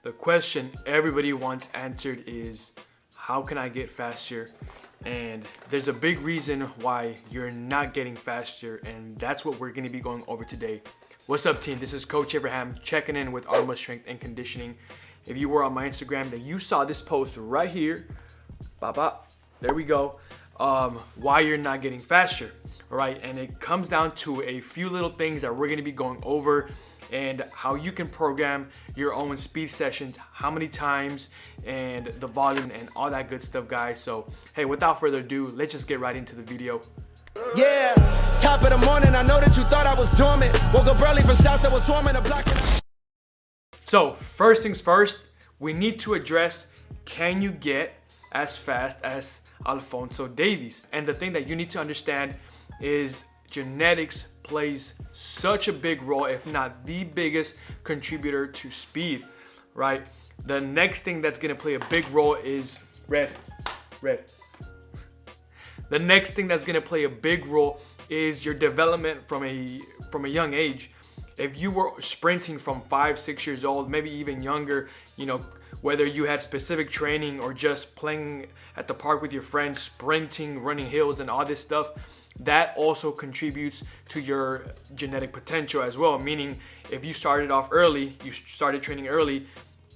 The question everybody wants answered is, how can I get faster? And there's a big reason why you're not getting faster, and that's what we're going to be going over today. What's up, team? This is Coach Abraham checking in with Automa Strength and Conditioning. If you were on my Instagram, then you saw this post right here. There we go. Why you're not getting faster, all right? And it comes down to a few little things that we're going to be going over, and how you can program your own speed sessions, how many times, and the volume, and all that good stuff, guys. So, hey, without further ado, let's just get right into the video. Yeah, top of the morning, I know that you thought I was dormant. Woke up early from shots that was swarming the block. So, first things first, we need to address, can you get as fast as Alphonso Davies? And the thing that you need to understand is genetics plays such a big role, if not the biggest contributor to speed, right? The next thing that's going to play a big role is red. The next thing that's going to play a big role is your development from a young age. If you were sprinting from 5-6 years old, maybe even younger, you know, whether you had specific training or just playing at the park with your friends, sprinting, running hills, and all this stuff, that also contributes to your genetic potential as well. Meaning, if you started off early, you started training early,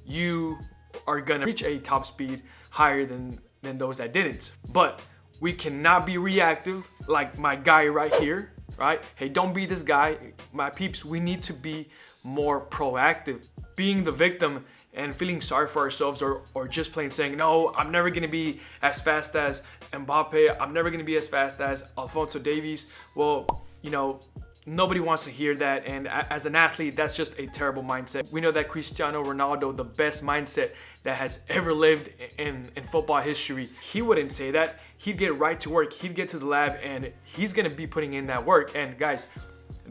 you are gonna reach a top speed higher than those that didn't. But we cannot be reactive like my guy right here, right? Hey, don't be this guy, my peeps. We need to be more proactive. Being the victim and feeling sorry for ourselves, or just plain saying, no, I'm never going to be as fast as Mbappe, I'm never going to be as fast as Alphonso Davies. Well, you know, nobody wants to hear that, and as an athlete, that's just a terrible mindset. We know that Cristiano Ronaldo, the best mindset that has ever lived in football history, he wouldn't say that. He'd get right to work, he'd get to the lab, and he's going to be putting in that work. And guys,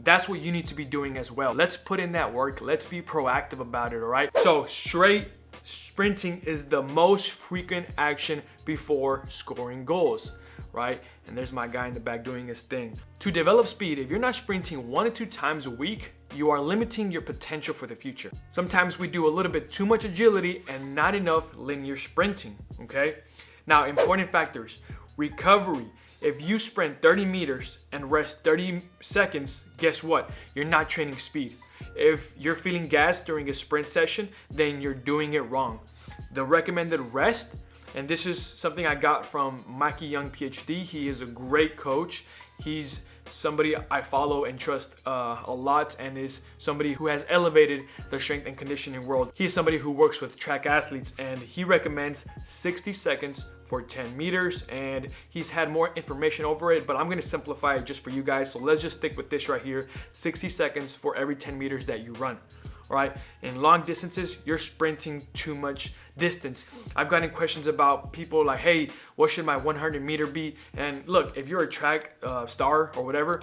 that's what you need to be doing as well. Let's put in that work. Let's be proactive about it, all right? So straight sprinting is the most frequent action before scoring goals, right? And there's my guy in the back doing his thing. To develop speed, if you're not sprinting 1 to 2 times a week, you are limiting your potential for the future. Sometimes we do a little bit too much agility and not enough linear sprinting, okay? Now, important factors: recovery. If you sprint 30 meters and rest 30 seconds, guess what? You're not training speed. If you're feeling gassed during a sprint session, then you're doing it wrong. The recommended rest, and this is something I got from Mikey Young, PhD. He is a great coach. He's somebody I follow and trust a lot, and is somebody who has elevated the strength and conditioning world. He is somebody who works with track athletes, and he recommends 60 seconds for 10 meters, and he's had more information over it, but I'm going to simplify it just for you guys. So let's just stick with this right here: 60 seconds for every 10 meters that you run. All right, in long distances, you're sprinting too much distance. I've gotten questions about people like, hey, what should my 100 meter be? And look, if you're a track star or whatever,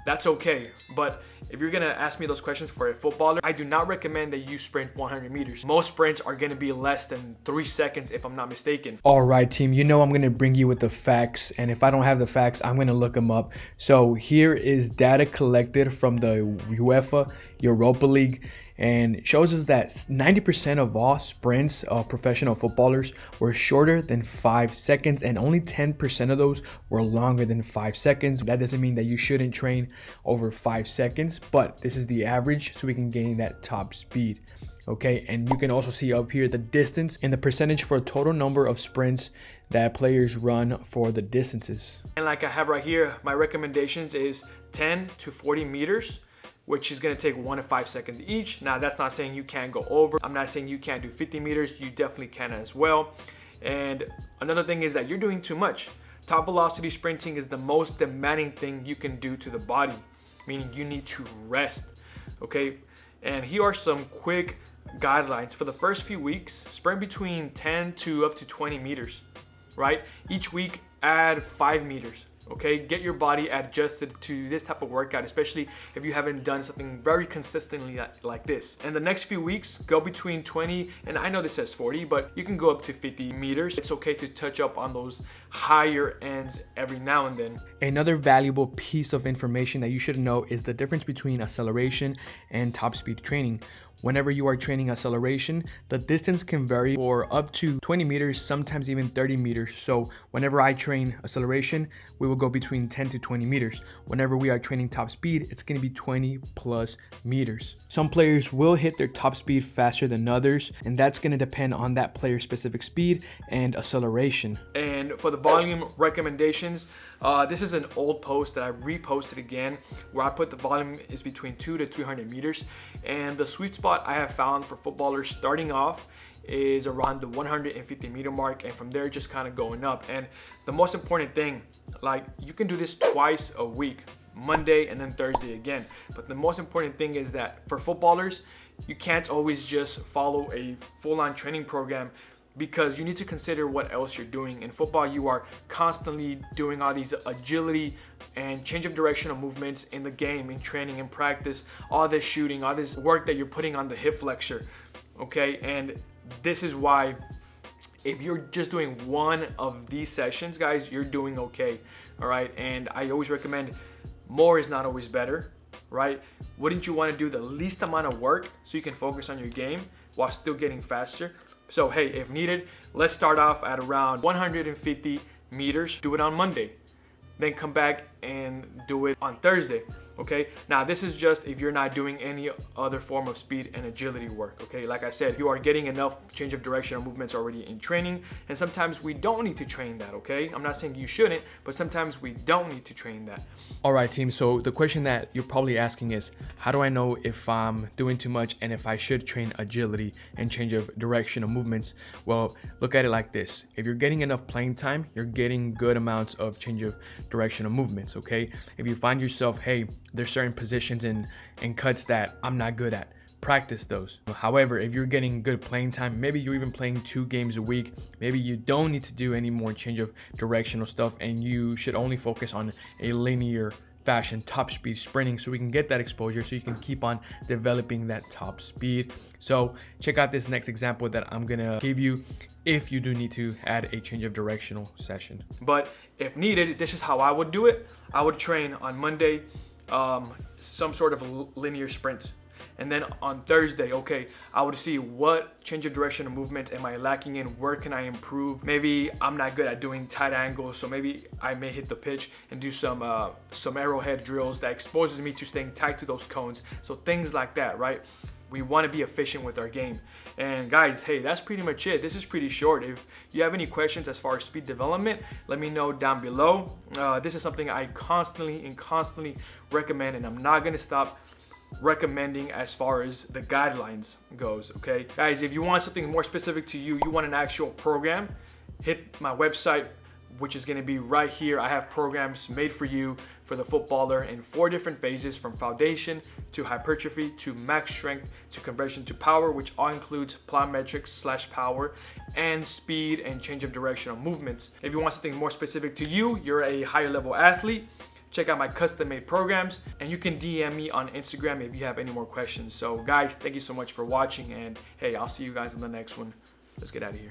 that's okay. But if you're gonna ask me those questions for a footballer, I do not recommend that you sprint 100 meters. Most sprints are gonna be less than 3 seconds, if I'm not mistaken. All right, team, you know I'm gonna bring you with the facts, and if I don't have the facts, I'm gonna look them up. So here is data collected from the UEFA Europa League, and it shows us that 90% of all sprints of professional footballers were shorter than 5 seconds, and only 10% of those were longer than 5 seconds. That doesn't mean that you shouldn't train over 5 seconds, but this is the average, so we can gain that top speed. Okay, and you can also see up here the distance and the percentage for total number of sprints that players run for the distances. And like I have right here, my recommendations is 10 to 40 meters, which is going to take 1 to 5 seconds each. Now, that's not saying you can't go over. I'm not saying you can't do 50 meters. You definitely can as well. And another thing is that you're doing too much. Top velocity sprinting is the most demanding thing you can do to the body, meaning you need to rest, okay? And here are some quick guidelines. For the first few weeks, sprint between 10 to up to 20 meters, right? Each week, add 5 meters. Okay, get your body adjusted to this type of workout, especially if you haven't done something very consistently like this. And the next few weeks, go between 20, and I know this says 40, but you can go up to 50 meters. It's okay to touch up on those higher ends every now and then. Another valuable piece of information that you should know is the difference between acceleration and top speed training. Whenever you are training acceleration, the distance can vary for up to 20 meters, sometimes even 30 meters. So whenever I train acceleration, we will go between 10 to 20 meters. Whenever we are training top speed, it's going to be 20 plus meters. Some players will hit their top speed faster than others, and that's going to depend on that player's specific speed and acceleration. And for the volume recommendations, this is an old post that I reposted again, where I put the volume is between 2 to 300 meters. And the sweet spot I have found for footballers starting off is around the 150 meter mark, and from there just kind of going up. And the most important thing, like, you can do this twice a week, Monday and then Thursday again. But the most important thing is that for footballers, you can't always just follow a full-on training program, because you need to consider what else you're doing. In football, you are constantly doing all these agility and change of directional movements in the game, in training, in practice, all this shooting, all this work that you're putting on the hip flexor, okay? And this is why if you're just doing one of these sessions, guys, you're doing okay, all right? And I always recommend more is not always better, right? Wouldn't you want to do the least amount of work so you can focus on your game while still getting faster? So hey, if needed, let's start off at around 150 meters. Do it on Monday. Then come back and do it on Thursday, okay? Now, this is just if you're not doing any other form of speed and agility work, okay? Like I said, you are getting enough change of direction or movements already in training, and sometimes we don't need to train that, okay? I'm not saying you shouldn't, but sometimes we don't need to train that. All right, team. So the question that you're probably asking is, how do I know if I'm doing too much and if I should train agility and change of direction of movements? Well, look at it like this. If you're getting enough playing time, you're getting good amounts of change of direction of movements, okay? If you find yourself, hey, there's certain positions and cuts that I'm not good at, practice those. However, if you're getting good playing time, maybe you're even playing 2 games a week, maybe you don't need to do any more change of directional stuff, and you should only focus on a linear fashion top speed sprinting, so we can get that exposure, so you can keep on developing that top speed. So check out this next example that I'm gonna give you if you do need to add a change of directional session. But if needed, this is how I would do it. I would train on Monday some sort of linear sprint, and then on Thursday, okay, I would see what change of direction and movement am I lacking in, where can I improve. Maybe I'm not good at doing tight angles, so maybe I may hit the pitch and do some arrowhead drills that exposes me to staying tight to those cones. So things like that, right? We want to be efficient with our game. And guys, hey, that's pretty much it. This is pretty short. If you have any questions as far as speed development, let me know down below. This is something I constantly recommend, and I'm not going to stop recommending as far as the guidelines goes, okay? Guys, if you want something more specific to you, you want an actual program, hit my website, which is going to be right here. I have programs made for you for the footballer in 4 different phases, from foundation to hypertrophy to max strength to conversion to power, which all includes plyometrics / power and speed and change of directional movements. If you want something more specific to you, you're a higher level athlete, check out my custom made programs, and you can DM me on Instagram if you have any more questions. So guys, thank you so much for watching, and hey, I'll see you guys in the next one. Let's get out of here.